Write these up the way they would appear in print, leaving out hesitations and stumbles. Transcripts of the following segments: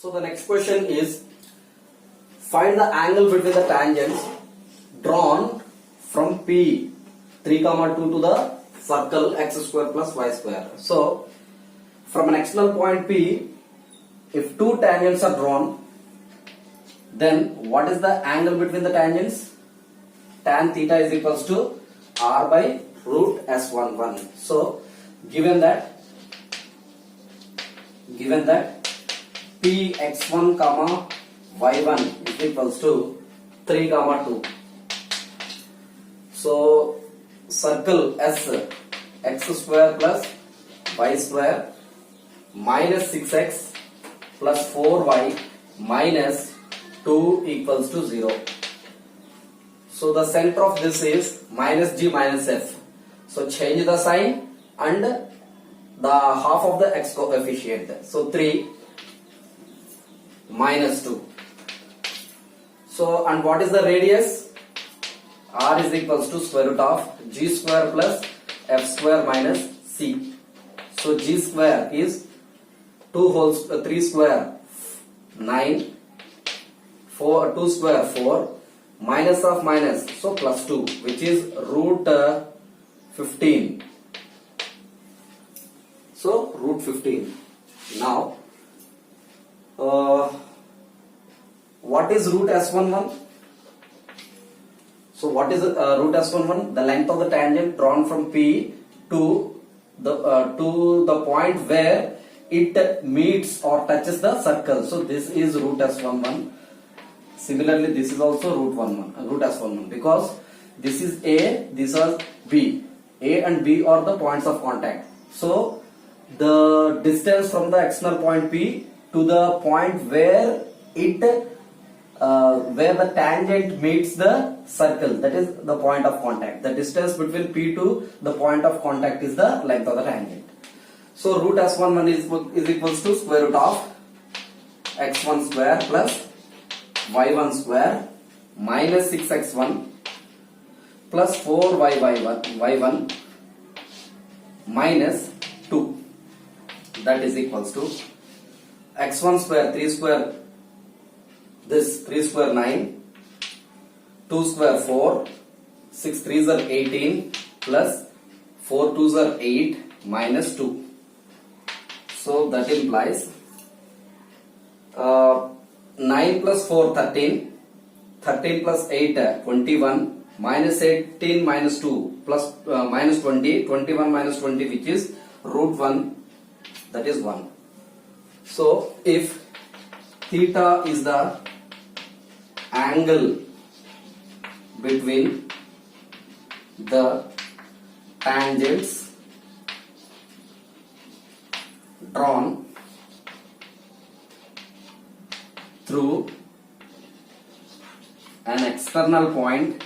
So the next question is, find the angle between the tangents drawn from P 3, 2 to the circle x square plus y square. So from an external point P, if two tangents are drawn, then what is the angle between the tangents? Tan theta is equals to r by root s11. So given that px1 comma y1 is equals to 3 2. So circle S x square plus y square minus 6x plus 4y minus 2 equals to 0. So the center of this is minus g minus f. So change the sign and the half of the x coefficient. So 3 minus 2. So and what is the radius? R is equals to square root of g square plus f square minus c. So g square is 3 square 9, 2 square 4, minus of minus, so plus 2, which is root 15. So root 15. Now what is root s11? So what is root s11? The length of the tangent drawn from P to the point where it meets or touches the circle. So this is root s11. Similarly, this is also root s11, because this is A, this is B. A and B are the points of contact. So the distance from the external point P to the point where where the tangent meets the circle, that is the point of contact. The distance between P to the point of contact is the length of the tangent. So root s11 is equals to square root of x1 square plus y1 square minus 6x1 plus 4y1 minus 2. That is equals to x1 square 3 square, this 3 square 9, 2 square 4, 6 3s are 18 plus 4 2s are 8 minus 2. So that implies 9 plus 4 13, 13 plus 8 21, minus 18 minus 2 plus minus 20, 21 minus 20, which is root 1, that is 1. So if theta is the angle between the tangents drawn through an external point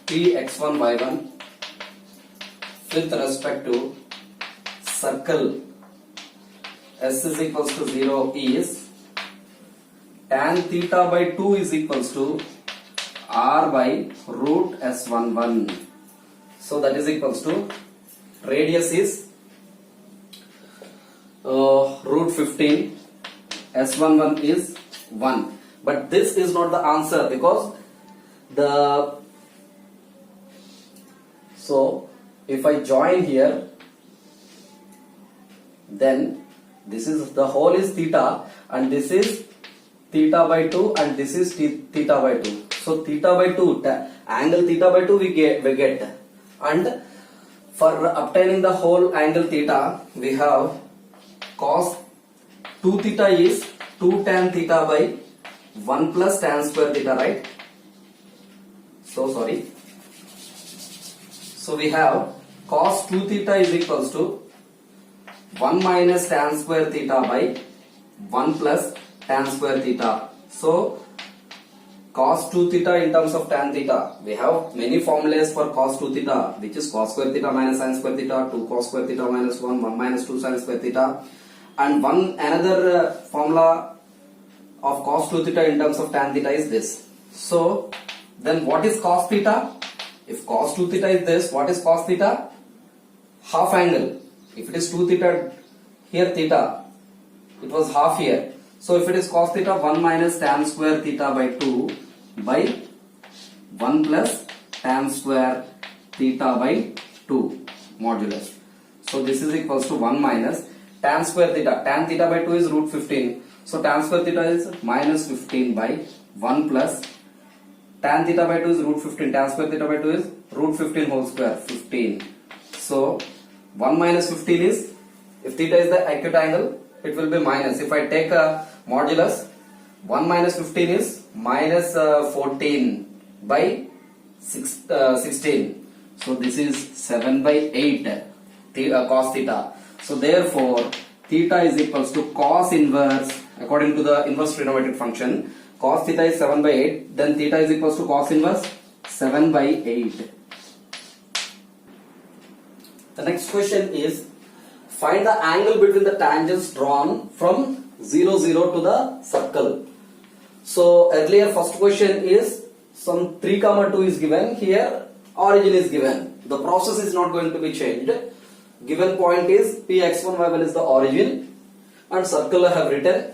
Px1 y1 with respect to circle S is equals to 0 is tan theta by 2 is equals to r by root s11. So that is equals to radius is root 15, s11 is 1. But this is not the answer, because so if I join here, then this is the whole is theta, and this is theta by 2, and this is theta by 2. So theta by 2, angle theta by 2 we get, and for obtaining the whole angle theta, we have cos 2 theta is 2 tan theta by 1 plus tan square theta, right? So sorry. So we have cos 2 theta is equals to 1 minus tan square theta by 1 plus tan square theta. So cos 2 theta in terms of tan theta, we have many formulas for cos 2 theta, which is cos square theta minus sin square theta, 2 cos square theta minus 1, 1 minus 2 sin square theta, and another formula of cos 2 theta in terms of tan theta is this. So then what is cos theta? If cos 2 theta is this, what is cos theta? half angle. If it is 2 theta, here theta, it was half here. So if it is cos theta, 1 minus tan square theta by 2 by 1 plus tan square theta by 2 modulus. So this is equals to 1 minus tan square theta. Tan theta by 2 is root 15. So tan square theta is minus 15 by 1 plus tan theta by 2 is root 15. Tan square theta by 2 is root 15 whole square, 15. So 1 minus 15 is, if theta is the acute angle, it will be minus. If I take a modulus, 1 minus 15 is minus 14 by 16. So this is 7 by 8 cos theta. So therefore theta is equals to cos inverse, according to the inverse trigonometric function, cos theta is 7 by 8, then theta is equals to cos inverse 7 by 8. The next question is, find the angle between the tangents drawn from 0, 0 to the circle. So earlier first question is, some 3, 2 is given, here origin is given. The process is not going to be changed. Given point is Px1, y1 is the origin and circle I have written.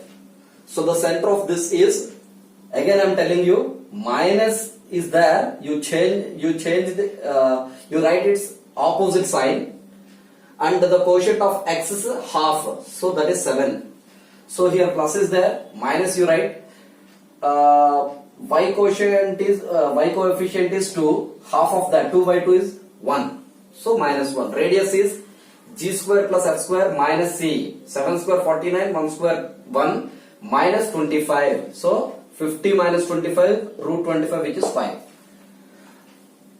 So the center of this is, again I am telling you, minus is there, you write its opposite sign, and the quotient of x is half, so that is 7. So here plus is there, minus you write, y coefficient is 2, half of that 2 by 2 is 1, so minus 1. Radius is g square plus f square minus c, 7 square 49, 1 square 1, minus 25. So 50 minus 25, root 25, which is 5.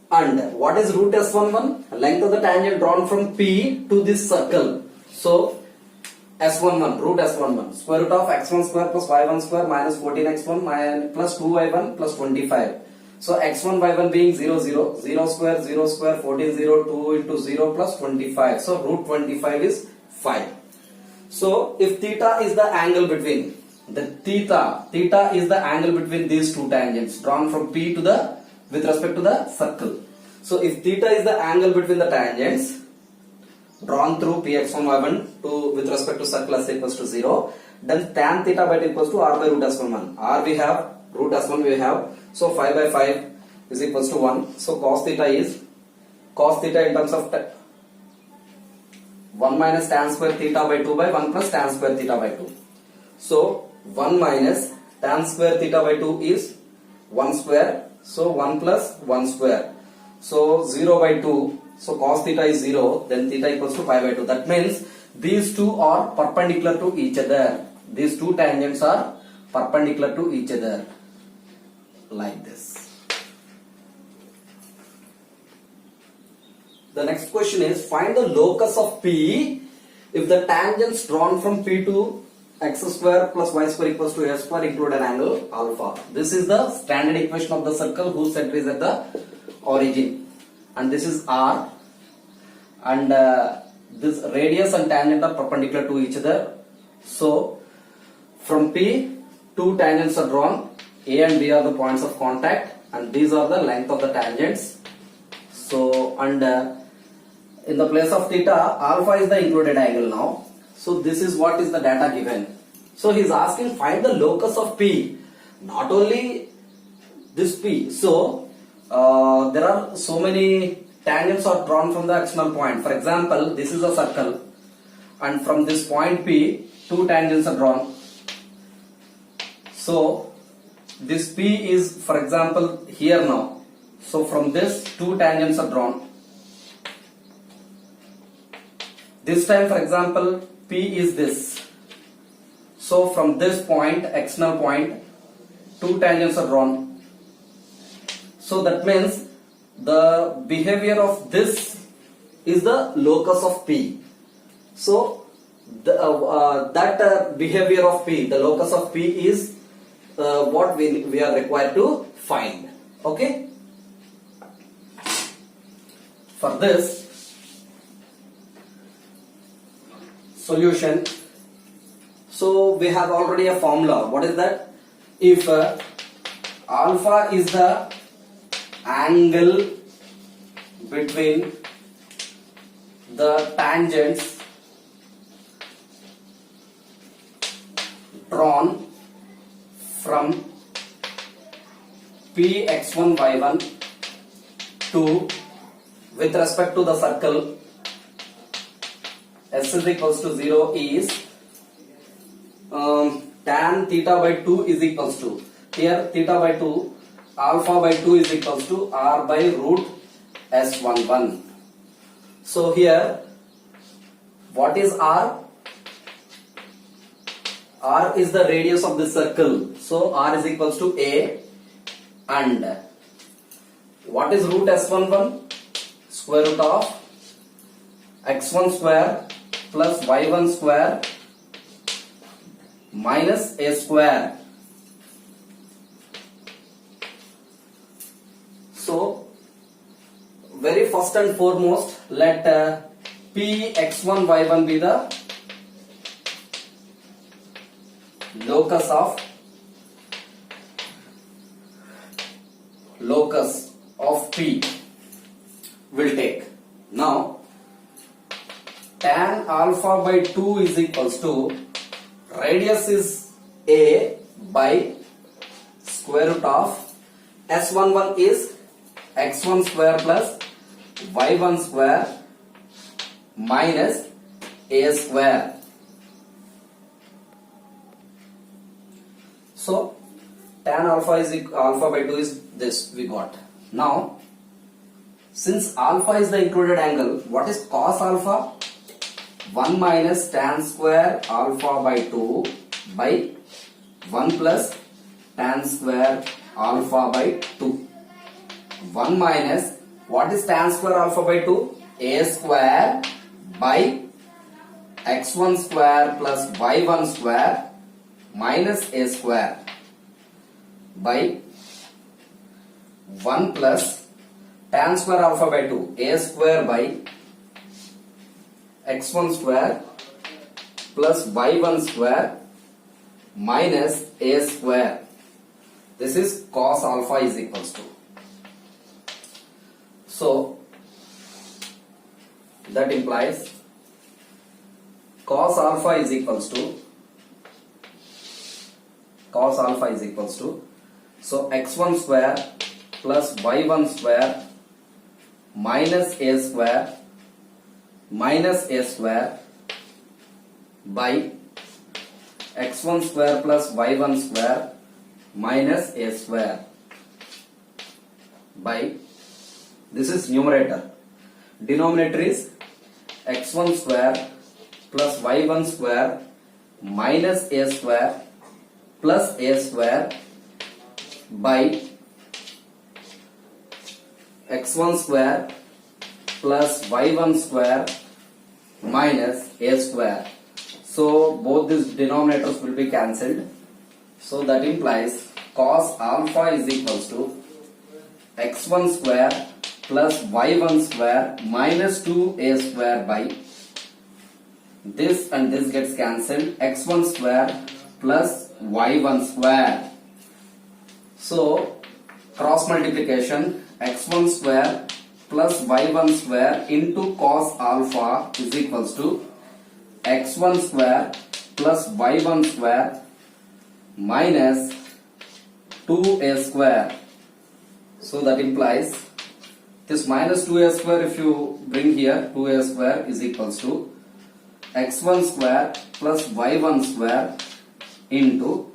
And what is root S11? Length of the tangent drawn from P to this circle. So S11, root S11, square root of x1 square plus y1 square minus 14x1 plus 2y1 plus 25. So x1, y1 being 0, 0, 0 square, 14, 0, 2 into 0 plus 25. So root 25 is 5. So if theta is the angle between, theta is the angle between these two tangents drawn from P to the, with respect to the circle. So if theta is the angle between the tangents drawn through Px1, y1 to with respect to circle s equals to 0, then tan theta by 2 equals to r by root s11. R we have, root s1 we have, so 5 by 5 is equals to 1. So cos theta is, cos theta in terms of 1 minus tan square theta by 2 by 1 plus tan square theta by 2. So 1 minus tan square theta by 2 is 1 square, so 1 plus 1 square. So 0 by 2, so cos theta is 0, then theta equals to pi by 2. That means these two are perpendicular to each other. These two tangents are perpendicular to each other, like this. The next question is, find the locus of P if the tangents drawn from P to x square plus y square equals to a square include an angle alpha. This is the standard equation of the circle whose center is at the origin, and this is R, and this radius and tangent are perpendicular to each other. So from P, two tangents are drawn, A and B are the points of contact, and these are the length of the tangents. So and in the place of theta, alpha is the included angle now. So this is what is the data given. So he is asking find the locus of P, not only this P. So there are so many tangents are drawn from the external point. For example, this is a circle, and from this point P, two tangents are drawn. So this P is, for example, here now. So from this, two tangents are drawn. This time, for example, P is this. So from this point, external point, two tangents are drawn. So that means the behavior of this is the locus of P. So that behavior of P, the locus of P is what we are required to find. Okay. For this solution, so we have already a formula. What is that? If alpha is the angle between the tangents drawn from Px1 y1 to, with respect to the circle s is equals to 0 is tan theta by 2 is equals to, here theta by 2, alpha by 2 is equals to r by root s11. So here what is r? R is the radius of this circle, so r is equals to a, and what is root s11? Square root of x1 square plus y1 square minus a square. So very first and foremost, let Px1 y1 be the locus of P. Will take. Now tan alpha by 2 is equals to, radius is a by square root of s11 is x1 square plus y1 square minus a square. So tan alpha by 2 is this we got. Now since alpha is the included angle, what is cos alpha? 1 minus tan square alpha by 2 by 1 plus tan square alpha by 2. 1 minus, what is tan square alpha by 2? A square by x1 square plus y1 square minus a square by 1 plus tan square alpha by 2, a square by x1 square plus y1 square minus a square. This is cos alpha is equals to. So that implies cos alpha is equals to, so x1 square plus y1 square minus a square by x1 square plus y1 square minus a square by, this is numerator, denominator is x1 square plus y1 square minus a square plus a square by x1 square plus y1 square minus a square. So both these denominators will be cancelled. So that implies cos alpha is equals to x1 square plus y1 square minus 2a square by, this and this gets cancelled, x1 square plus y1 square. So cross multiplication, x1 square plus y1 square into cos alpha is equals to x1 square plus y1 square minus 2a square. So that implies this minus 2a square, if you bring here, 2a square is equals to x1 square plus y1 square into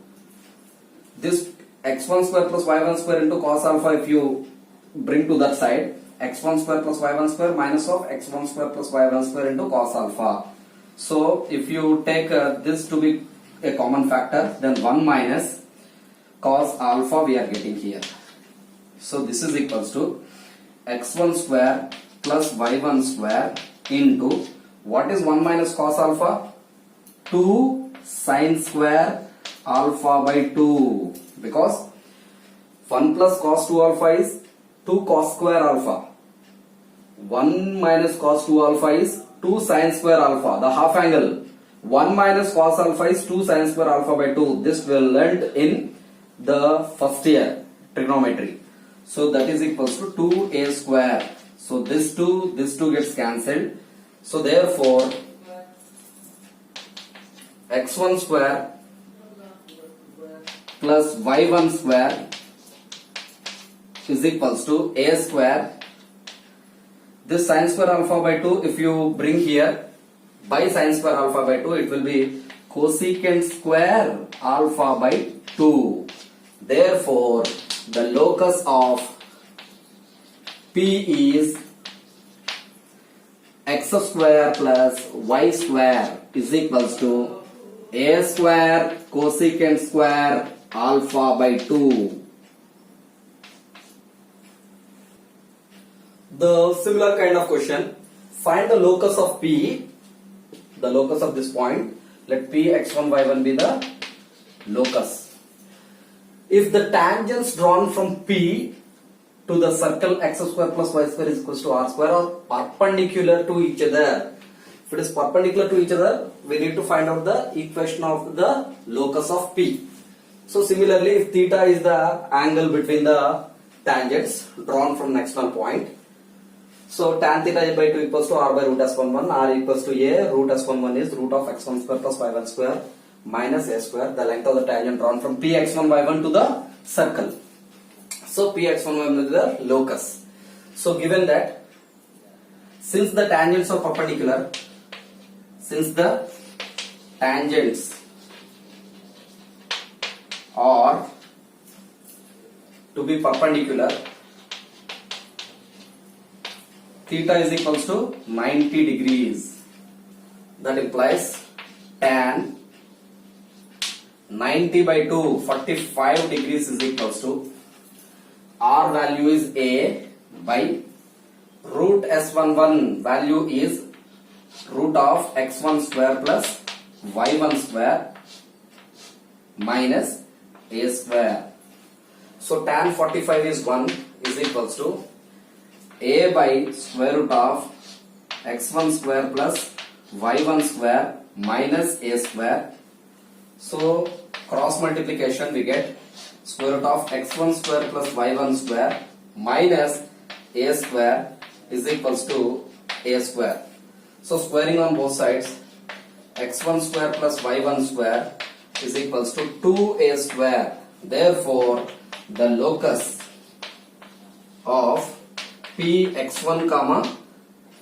this x1 square plus y1 square into cos alpha, if you bring to that side, x1 square plus y1 square minus of x1 square plus y1 square into cos alpha. So if you take this to be a common factor, then 1 minus cos alpha we are getting here. So this is equals to x1 square plus y1 square into, what is 1 minus cos alpha? 2 sin square alpha by 2, because 1 plus cos 2 alpha is 2 cos square alpha. 1 minus cos 2 alpha is 2 sin square alpha, the half angle. 1 minus cos alpha is 2 sin square alpha by 2. This we learned in the first year trigonometry. So that is equals to 2a square. So this 2 gets cancelled. So therefore x1 square plus y1 square is equals to a square. This sin square alpha by 2, if you bring here by sin square alpha by 2, it will be cosecant square alpha by 2. Therefore, the locus of P is x square plus y square is equals to a square cosecant square alpha by 2. The similar kind of question, find the locus of P, the locus of this point. Let P x1 y1 be the locus. If the tangents drawn from P to the circle x square plus y square is equals to r square are perpendicular to each other. If it is perpendicular to each other, we need to find out the equation of the locus of P. So similarly, if theta is the angle between the tangents drawn from an external point, so tan theta by 2 equals to r by root s11, r equals to a, root s11 is root of x1 square plus y1 square minus a square, the length of the tangent drawn from px1 y1 to the circle. So px1 y1 is the locus. So given that, since the tangents are perpendicular, since the tangents are to be perpendicular, theta is equals to 90 degrees. That implies tan 90 by 2, 45 degrees is equals to r value is a by root s11 value is root of x1 square plus y1 square minus a square. So tan 45 is 1 is equals to a by square root of x1 square plus y1 square minus a square. So cross multiplication we get square root of x1 square plus y1 square minus a square is equals to a square. So squaring on both sides, x1 square plus y1 square is equals to 2a square. Therefore, the locus of px1 comma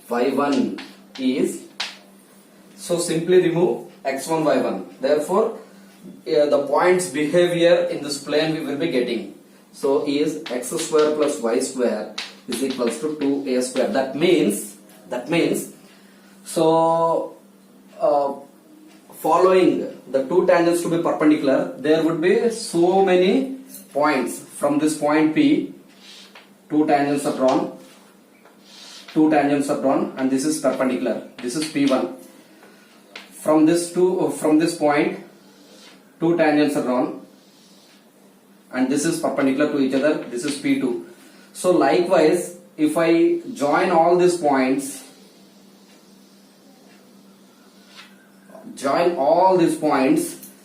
y1 is, so simply remove x1 y1. Therefore, the point's behavior in this plane we will be getting. So is x square plus y square is equals to 2a square. That means so following the two tangents to be perpendicular, there would be so many points from this point P. Two tangents are drawn, and this is perpendicular. This is P1. From this point, two tangents are drawn, and this is perpendicular to each other. This is P2. So likewise, if I join all these points,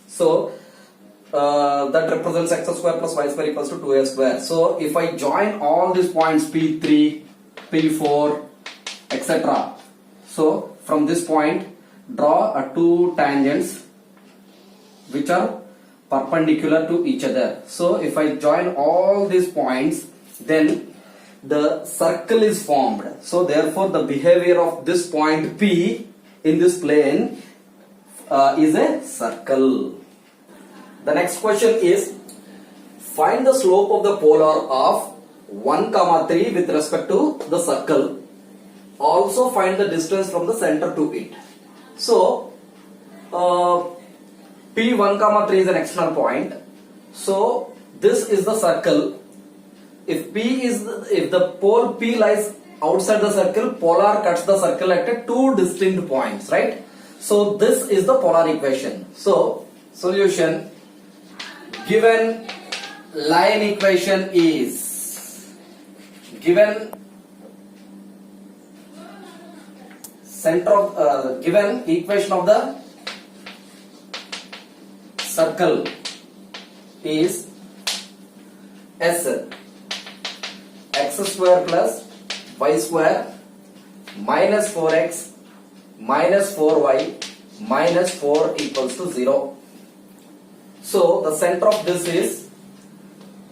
so that represents x square plus y square equals to 2a square. So if I join all these points P3, P4, etc. So from this point, draw two tangents which are perpendicular to each other. So if I join all these points, then the circle is formed. So therefore the behavior of this point P in this plane is a circle. The next question is, find the slope of the polar of 1, 3 with respect to the circle. Also find the distance from the center to it. So P1, 3 is an external point. So this is the circle. If the pole P lies outside the circle, polar cuts the circle at two distinct points, right? So this is the polar equation. So solution, given line equation is given center of given equation of the circle is S x square plus y square minus 4x minus 4y minus 4 equals to 0. So the center of this is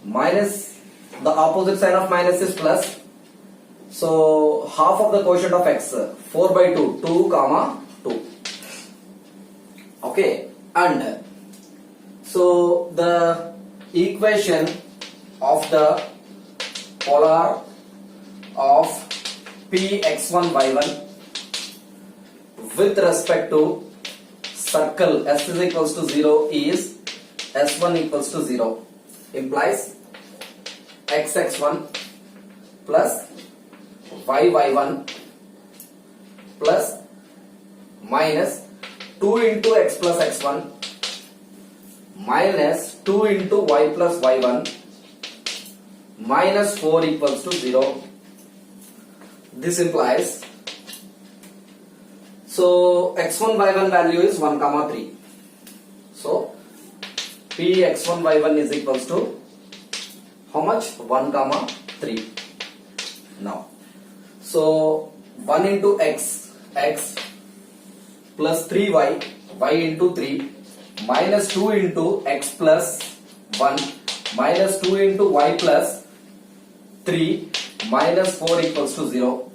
minus, the opposite sign of minus is plus. So half of the quotient of x, 4 by 2, 2 comma 2. Okay, and so the equation of the polar of px1 y1 with respect to circle s is equals to 0 is s1 equals to 0, implies xx1 plus y1 plus minus 2 into x plus x1 minus 2 into y plus y1 minus 4 equals to 0. This implies, so x1 y1 value is 1 comma 3. So p x1 y1 is equals to how much? 1 comma 3. Now, so 1 into x plus 3y, y into 3 minus 2 into x plus 1 minus 2 into y plus 3 minus 4 equals to 0.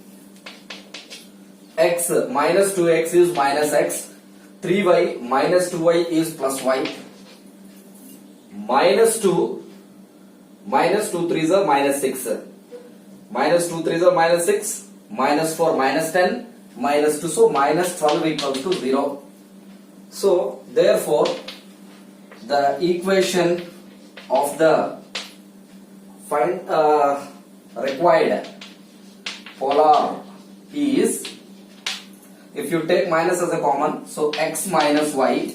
X minus 2x is minus x, 3y minus 2y is plus y, minus 2 3s are minus 6, minus 2 3s are minus 6, minus 4 minus 10, minus 2, so minus 12 equals to 0. So therefore the equation of the required polar is, if you take minus as a common, so x minus y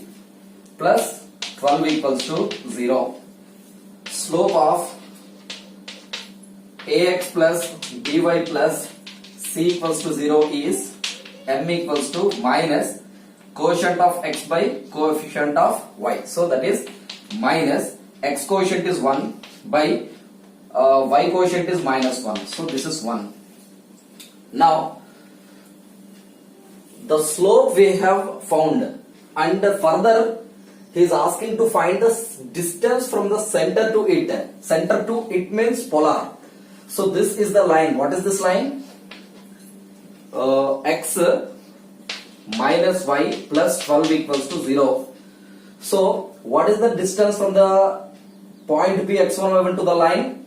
plus 12 equals to 0. Slope of ax plus by plus c equals to 0 is m equals to minus quotient of x by coefficient of y. So that is minus x quotient is 1 by y quotient is minus 1. So this is 1. Now the slope we have found, and further he is asking to find the distance from the center to it. Center to it means polar. So this is the line. What is this line? X minus y plus 12 equals to 0. So what is the distance from the point P x1 y1 to the line?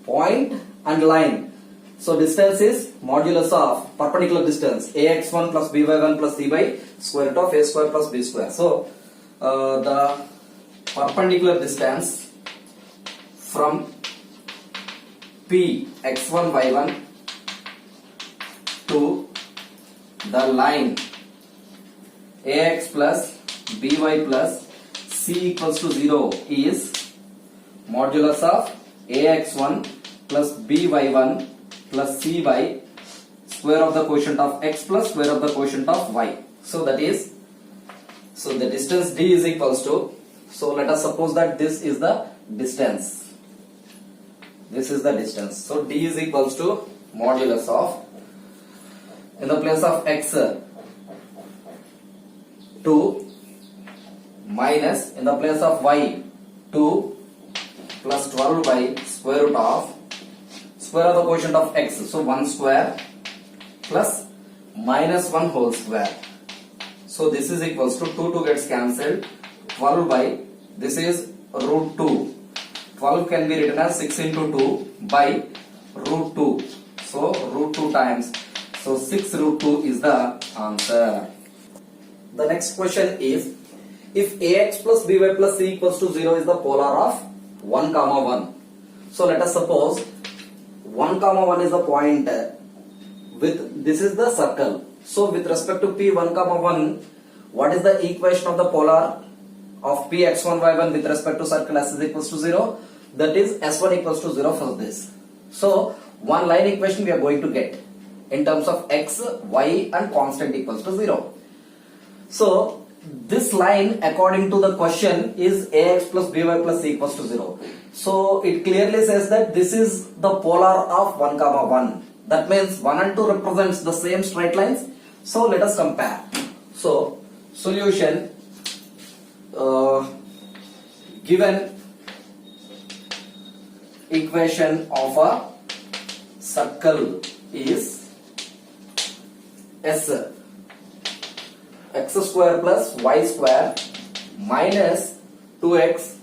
Point and line. So distance is modulus of perpendicular distance ax1 plus by1 plus c by square root of a square plus b square. So the perpendicular distance from P x1 y1 to the line ax plus by plus c equals to 0 is modulus of ax1 plus by1 plus c by square of the quotient of x plus square of the quotient of y. So that is, so the distance d is equals to, so let us suppose that this is the distance. This is the distance. So d is equals to modulus of, in the place of x, 2 minus, in the place of y, 2 plus 12 by square root of square of the quotient of x. So 1 square plus minus 1 whole square. So this is equals to 2 gets cancelled. 12 by, this is root 2. 12 can be written as 6 into 2 by root 2. So root 2 times. So 6 root 2 is the answer. The next question is, if ax plus by plus c equals to 0 is the polar of 1 comma 1. So let us suppose 1 comma 1 is the point with, this is the circle. So with respect to p 1 comma 1, what is the equation of the polar of p x1 y1 with respect to circle s is equals to 0? That is s1 equals to 0 for this. So one line equation we are going to get in terms of x, y and constant equals to 0. So this line according to the question is ax plus by plus c equals to 0. So it clearly says that this is the polar of 1 comma 1. That means 1 and 2 represents the same straight lines. So let us compare. So solution, given equation of a circle is S, x square plus y square minus 2x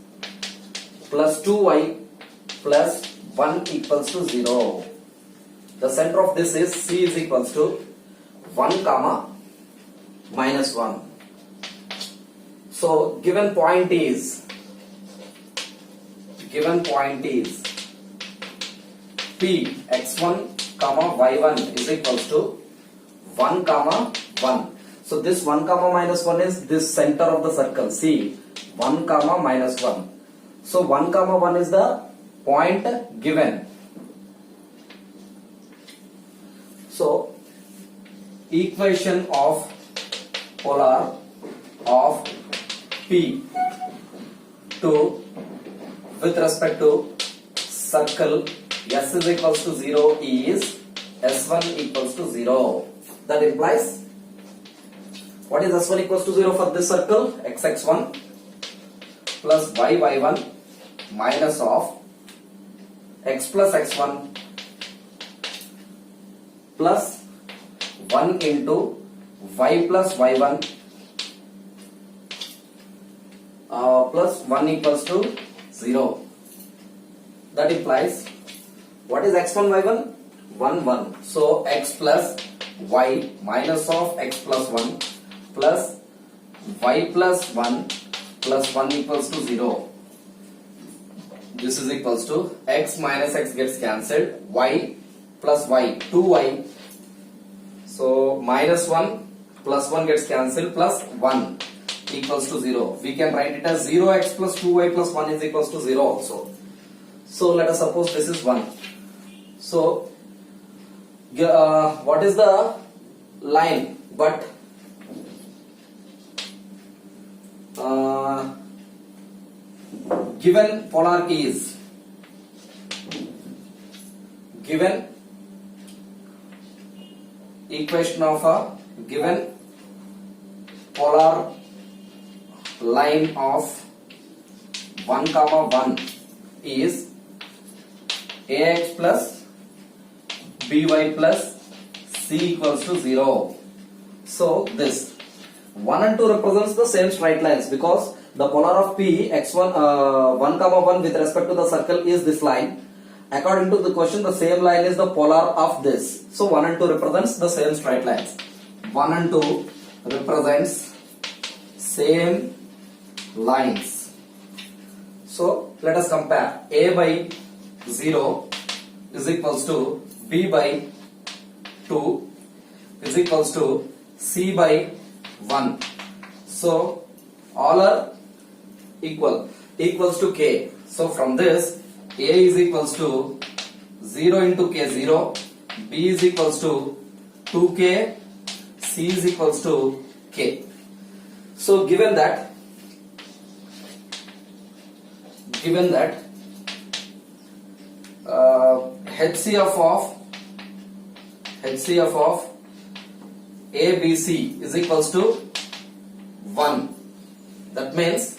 plus 2y plus 1 equals to 0. The center of this is C is equals to 1 comma minus 1. So given point is P x1 comma y1 is equals to 1 comma 1. So this 1 comma minus 1 is this center of the circle C, 1 comma minus 1. So 1 comma 1 is the point given. So equation of polar of P to with respect to circle S is equals to 0 is S1 equals to 0. That implies, what is S1 equals to 0 for this circle? Xx1 plus y1 minus of x plus x1 plus 1 into y plus y1 plus 1 equals to 0. That implies, what is x1 y1? 1 1. So x plus y minus of x plus 1 plus y plus 1 plus 1 equals to 0. This is equals to x minus x gets cancelled, y plus y, 2y. So minus 1 plus 1 gets cancelled plus 1 equals to 0. We can write it as 0x plus 2y plus 1 is equals to 0 also. So let us suppose this is 1. So what is the line? But given polarity is given equation of a given polar line of 1 comma 1 is ax plus by plus c equals to 0. So this 1 and 2 represents the same straight lines because the polar of P x1 1 comma 1 with respect to the circle is this line. According to the question, the same line is the polar of this. So 1 and 2 represents the same straight lines. 1 and 2 represents same lines. So let us compare. A by 0 is equals to B by 2 is equals to C by 1. So all are equals to K. So from this, A is equals to 0 into K 0, B is equals to 2K, C is equals to K. So given that HCF of ABC is equals to 1. That means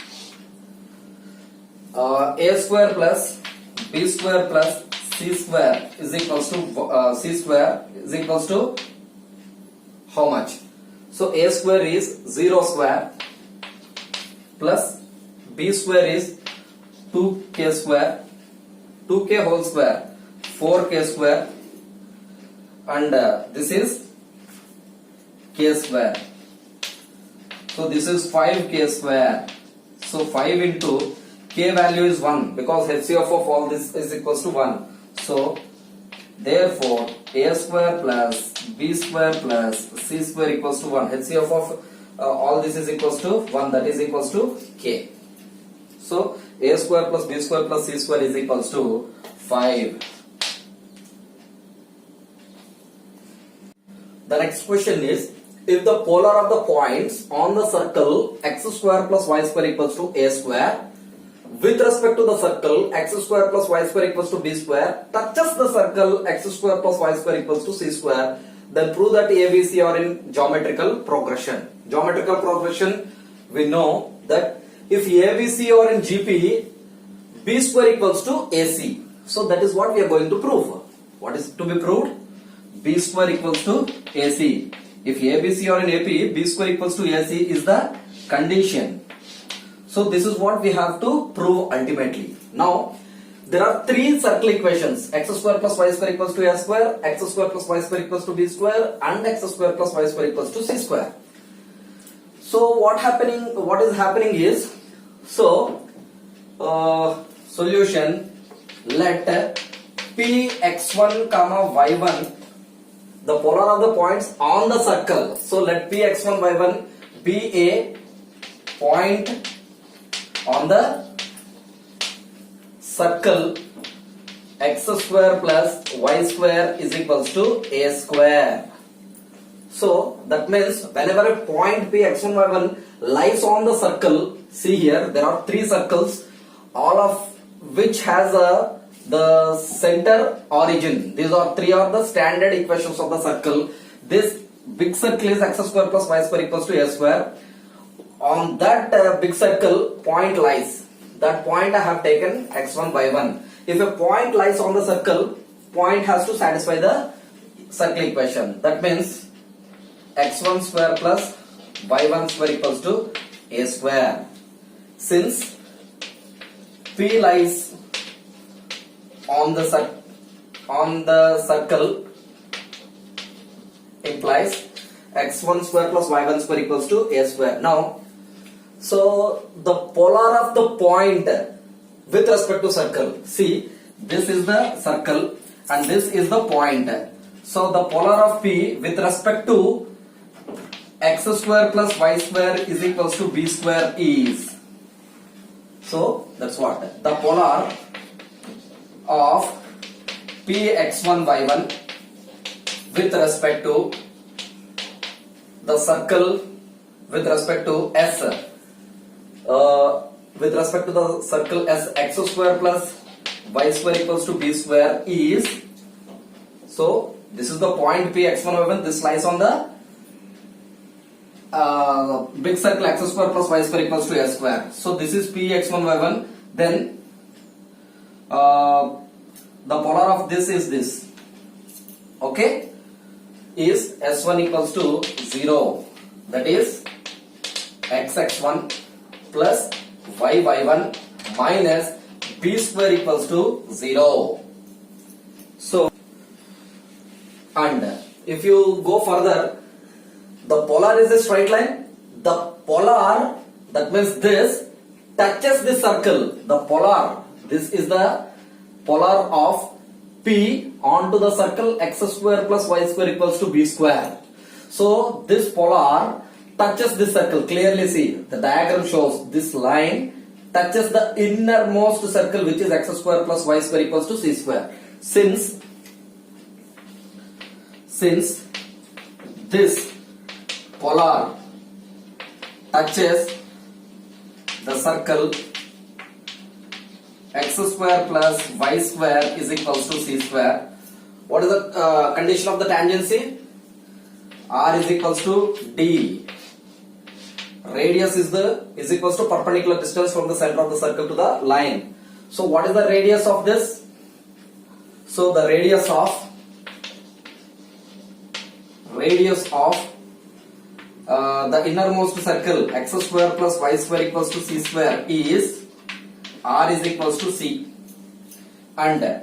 A square plus B square plus C square is equals to C square is equals to how much? So A square is 0 square plus B square is 2K square, 2K whole square, 4K square, and this is K square. So this is 5K square. So 5 into K value is 1 because HCF of all this is equals to 1. So therefore A square plus B square plus C square equals to 1. HCF of all this is equals to 1, that is equals to K. So A square plus B square plus C square is equals to 5. The next question is, if the polar of the points on the circle x square plus y square equals to A square, with respect to the circle x square plus y square equals to B square touches the circle x square plus y square equals to C square, then prove that A, B, C are in geometrical progression. Geometrical progression, we know that if A, B, C are in GP, B square equals to AC. So that is what we are going to prove. What is to be proved? B square equals to AC. If A, B, C are in AP, B square equals to AC is the condition. So this is what we have to prove ultimately. Now, there are three circle equations: x square plus y square equals to a square, x square plus y square equals to b square, and x square plus y square equals to c square. So what is happening is, solution, let p x1 comma y1, the polar of the points on the circle. So let p x1 y1 be a point on the circle x square plus y square is equals to a square. So that means whenever a point p x1 y1 lies on the circle, see here there are three circles, all of which has the center origin. These are three of the standard equations of the circle. This big circle is x square plus y square equals to a square. On that big circle, point lies. That point I have taken x1 y1. If a point lies on the circle, point has to satisfy the circle equation. That means x1 square plus y1 square equals to a square. Since p lies on the circle, implies x1 square plus y1 square equals to a square. Now, so the polar of the point with respect to circle, see, this is the circle and this is the point. So the polar of p with respect to x square plus y square is equals to b square is. So that's what the polar of p x1 y1 with respect to the circle with respect to s, with respect to the circle s, x square plus y square equals to b square is. So this is the point p x1 y1. This lies on the big circle x square plus y square equals to a square. So this is p x1 y1. Then the polar of this is this. Okay, is s1 equals to 0. That is x1 plus y1 minus b square equals to 0. So, and if you go further, the polar is a straight line. The polar, that means this, touches the circle. The polar, this is the polar of p onto the circle x square plus y square equals to b square. So this polar touches the circle. Clearly see, the diagram shows this line touches the innermost circle, which is x square plus y square equals to c square. Since this polar touches the circle x square plus y square is equals to c square. What is the condition of the tangency? R is equals to D. Radius is equals to perpendicular distance from the center of the circle to the line. So what is the radius of this? So the radius of the innermost circle x square plus y square equals to c square is R is equals to C, and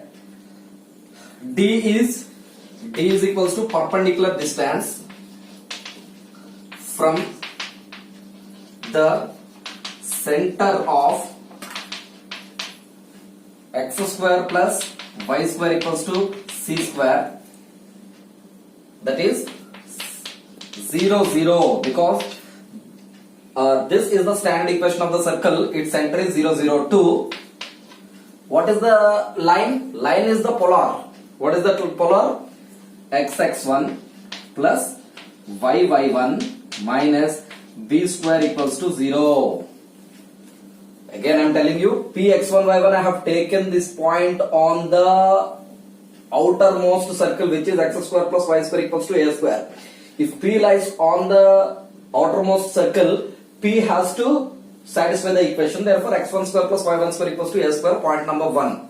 D is equals to perpendicular distance from the center of x square plus y square equals to c square, that is 0 0, because this is the standard equation of the circle. Its center is 0 0 2. What is the line? Line is the polar. What is the polar? x1 plus y1 minus b square equals to 0. Again I am telling you, p x1 y1, I have taken this point on the outermost circle, which is x square plus y square equals to a square. If P lies on the outermost circle, P has to satisfy the equation. Therefore, x1 square plus y1 square equals to a square. Point number 1.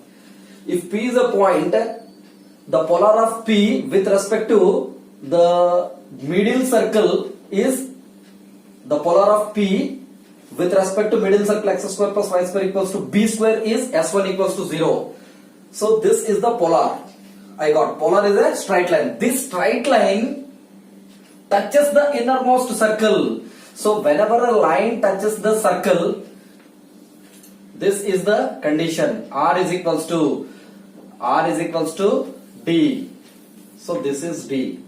If P is a point, the polar of P with respect to the middle circle is the polar of P with respect to middle circle x square plus y square equals to b square is s1 equals to 0. So this is the polar. I got polar is a straight line. This straight line touches the innermost circle. So whenever a line touches the circle, this is the condition. R is equals to D. So this is D.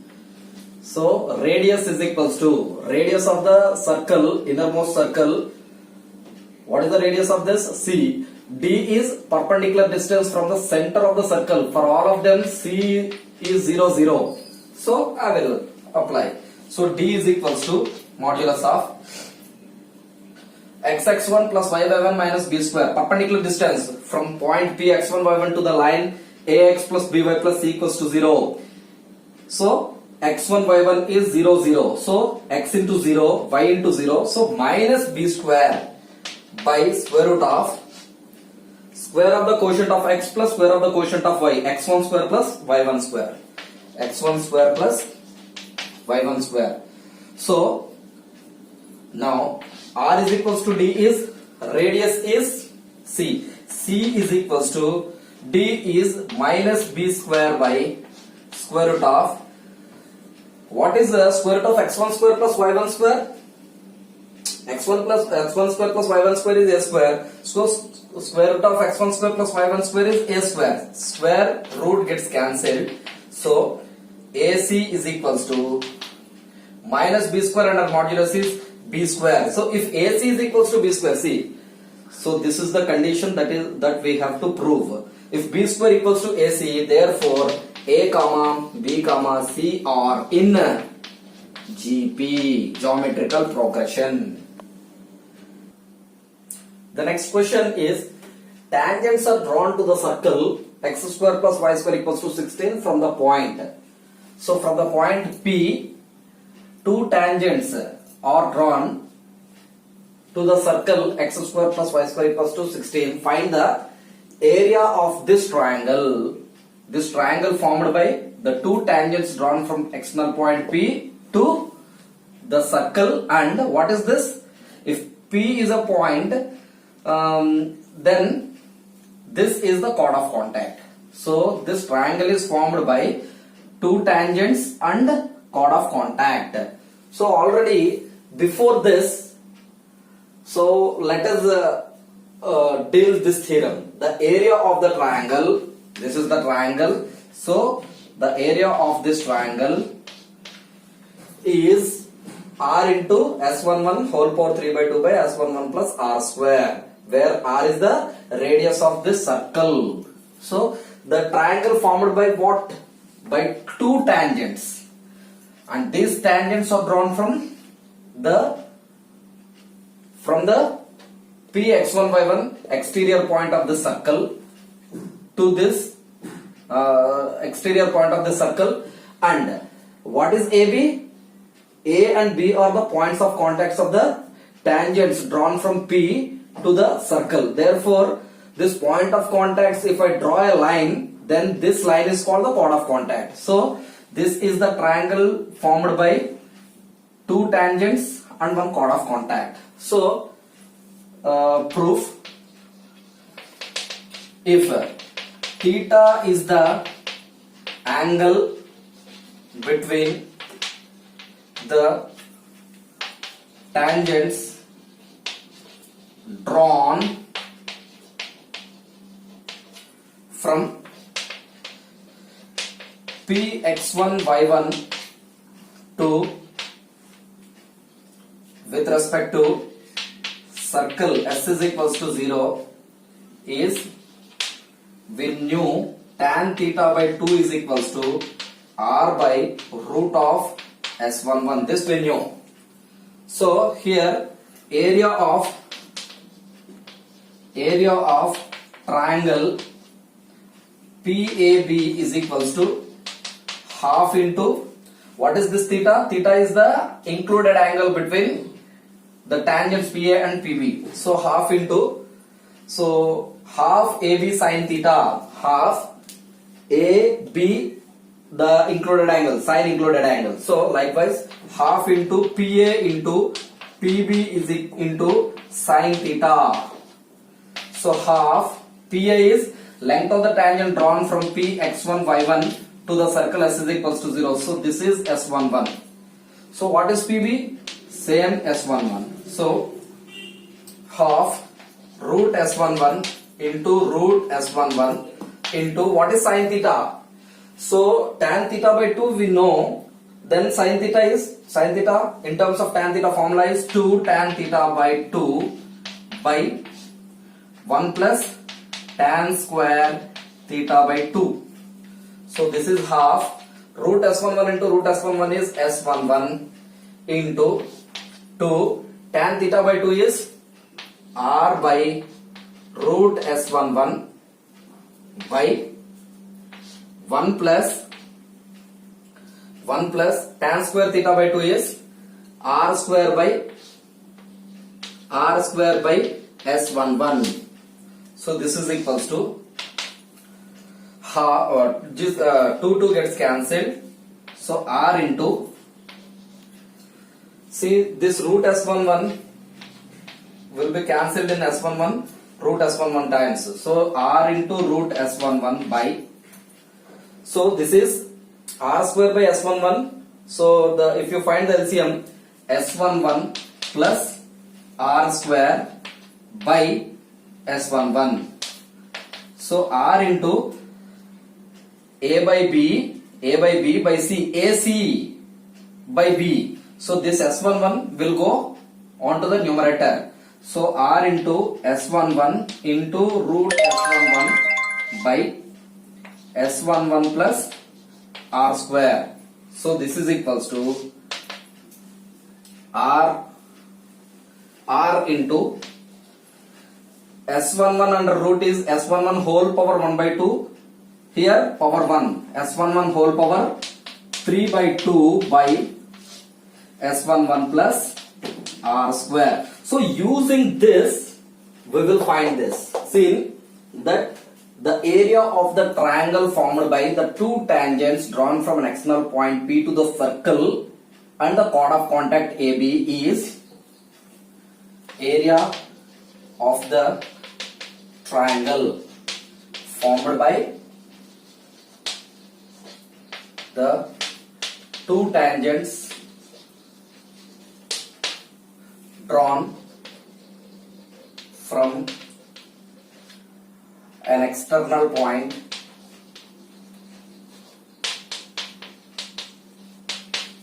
So radius is equals to radius of the circle, innermost circle. What is the radius of this? C. D is perpendicular distance from the center of the circle. For all of them, C is 0, 0. So I will apply. So D is equals to modulus of xx1 plus y1 minus b square. Perpendicular distance from point P x1 y1 to the line ax plus by plus c equals to 0. So x1 y1 is 0, 0. So x into 0, y into 0. So minus b square by square root of square of the quotient of x plus square of the quotient of y. x1 square plus y1 square. x1 square plus y1 square. So now R is equals to D is radius is C. C is equals to D is minus b square by square root of, what is the square root of x1 square plus y1 square? x1 square plus y1 square is a square. So square root of x1 square plus y1 square is a square. Square root gets cancelled. So AC is equals to minus b square under modulus is b square. So if AC is equals to b square, see. So this is the condition that we have to prove. If b square equals to AC, therefore A comma B comma C are in GP, geometrical progression. The next question is, tangents are drawn to the circle x square plus y square equals to 16 from the point. So from the point P, two tangents are drawn to the circle x square plus y square equals to 16. Find the area of this triangle. This triangle formed by the two tangents drawn from external point P to the circle. And what is this? If P is a point, then this is the chord of contact. So this triangle is formed by two tangents and chord of contact. So already before this, so let us deal this theorem. The area of the triangle, this is the triangle. So the area of this triangle is R into S11 whole power 3 by 2 by S11 plus R square, where R is the radius of this circle. So the triangle formed by what? By two tangents, and these tangents are drawn from the P x1 y1 exterior point of the circle to this exterior point of the circle. And what is AB? A and B are the points of contacts of the tangents drawn from P to the circle. Therefore, this point of contacts, if I draw a line, then this line is called the chord of contact. So this is the triangle formed by two tangents and one chord of contact. So proof: if theta is the angle between the tangents drawn from P x1 y1 to with respect to circle S is equals to 0 is, we knew tan theta by 2 is equals to R by root of S11. This we knew. So here area of PAB is equals to half into, what is this theta? Theta is the included angle between the tangents PA and PB. So half into, so half AB sine theta, half AB the included angle, sine included angle. So likewise half into PA into PB is into sine theta. So half PA is length of the tangent drawn from P x1 y1 to the circle S is equals to 0. So this is S11. So what is PB? Same S11. So half root S11 into root S11 into what is sine theta? So tan theta by 2 we know, then sine theta in terms of tan theta formula is 2 tan theta by 2 by 1 plus tan square theta by 2. So this is half root S11 into root S11 is S11 into 2 tan theta by 2 is R by root S11 by 1 plus tan square theta by 2 is R square by S11. So this is equals to just 2 gets cancelled. So R into, see this root S11 will be cancelled in S11, root S11 times. So R into root S11 by, so this is R square by S11. So if you find the LCM, S11 plus R square by S11. So R into A by B by C, AC by B. So this S11 will go onto the numerator. So R into S11 into root S11 by S11 plus R square. So this is equals to R into S11 under root is S11 whole power 1 by 2. Here power 1. S11 whole power 3 by 2 by S11 plus R square. So using this, we will find this. See that the area of the triangle formed by the two tangents drawn from an external point P to the circle and the chord of contact AB is area of the triangle formed by the two tangents drawn from an external point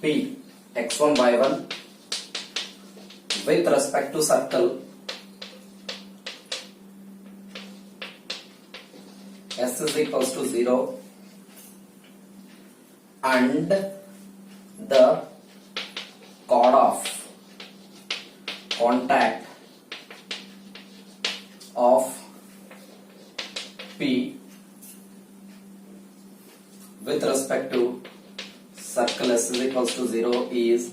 P x1 y1 with respect to circle S is equals to 0 and the chord of contact of P with respect to circle S is equals to 0 is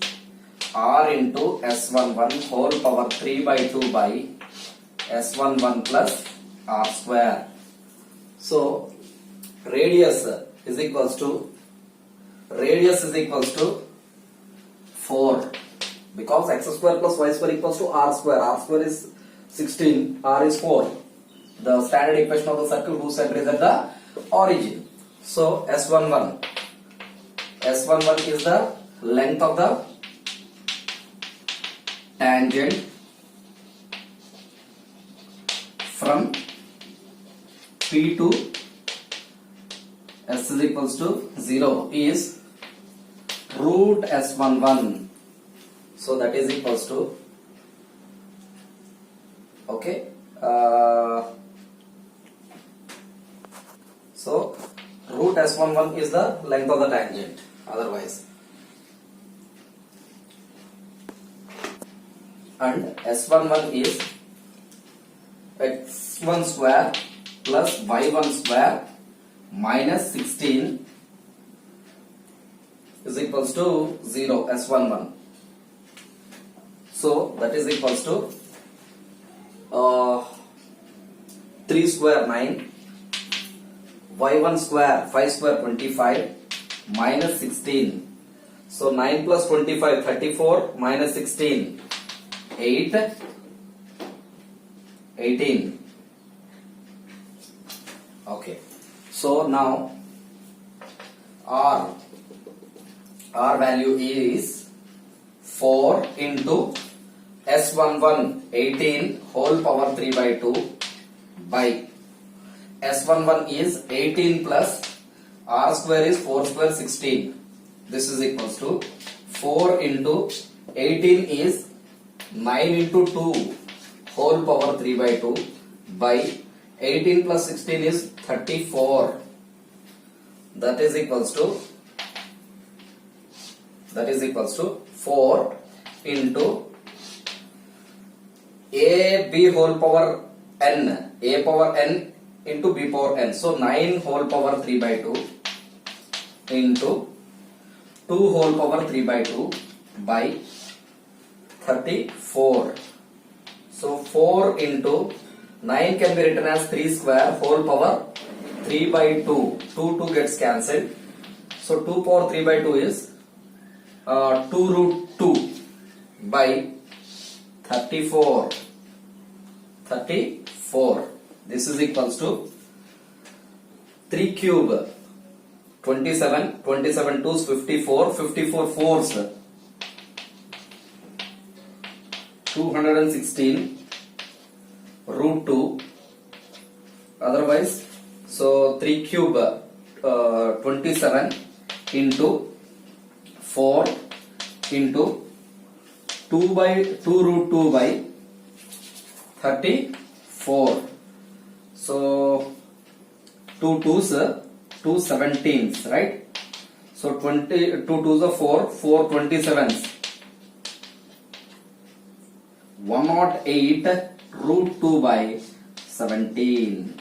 R into S11 whole power 3 by 2 by S11 plus R square. So radius is equals to 4 because x square plus y square equals to R square. R square is 16, R is 4. The standard equation of the circle whose center is at the origin. So S11 is the length of the tangent from P to S is equals to 0 is root S11. So that is equals to, okay, so root S11 is the length of the tangent otherwise, and S11 is x1 square plus y1 square minus 16 is equals to 0, S11. So that is equals to 3 square 9, y1 square 5 square 25 minus 16. So 9 plus 25 34 minus 16 8 18. Okay. So now R value is 4 into S11 18 whole power 3 by 2 by S11 is 18 plus R square is 4 square 16. This is equals to 4 into 18 is 9 into 2 whole power 3 by 2 by 18 plus 16 is 34. That is equals to 4 into a b whole power n, a power n into b power n. So 9 whole power 3 by 2 into 2 whole power 3 by 2 by 34. So 4 into 9 can be written as 3 square whole power 3 by 2. 2 gets cancelled. So 2 power 3 by 2 is 2 root 2 by 34. This is equals to 3 cube 27. 27 2s 54. 54 fours 216 root 2. Otherwise, so 3 cube 27 into 4 into 2 root 2 by 34. So 2 2s 2 17s, right? So 2 2s are 4 27s 108 root 2 by 17.